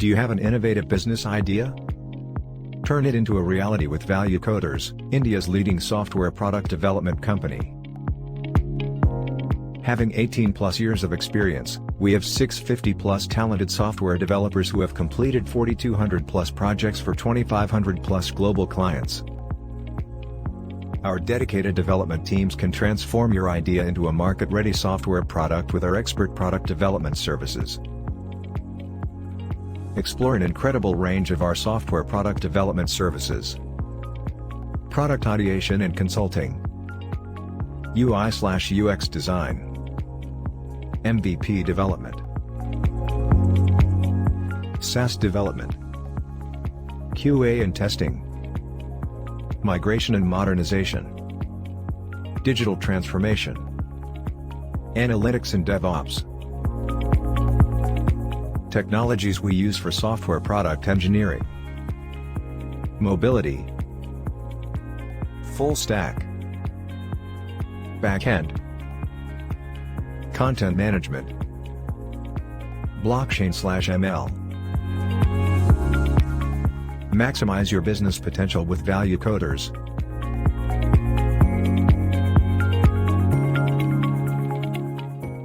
Do you have an innovative business idea? Turn it into a reality with ValueCoders, India's leading software product development company. Having 18+ years of experience, we have 650+ talented software developers who have completed 4,200+ projects for 2,500+ global clients. Our dedicated development teams can transform your idea into a market-ready software product with our expert product development services. Explore an incredible range of our software product development services. Product ideation and consulting, UI/UX design, MVP development, SaaS development, QA and testing, migration and modernization, digital transformation, analytics and DevOps. Technologies we use for software product engineering: mobility, full stack, backend, content management, blockchain/ML. Maximize your business potential with ValueCoders.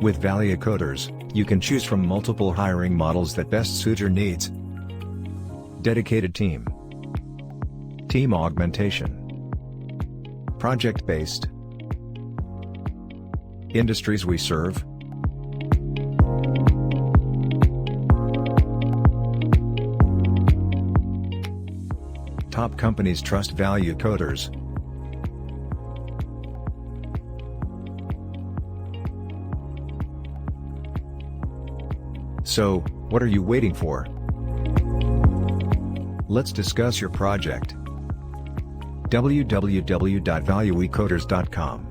With ValueCoders, you can choose from multiple hiring models that best suit your needs. Dedicated team, team augmentation, project-based, industries we serve, top companies trust ValueCoders. So, what are you waiting for? Let's discuss your project. www.valuecoders.com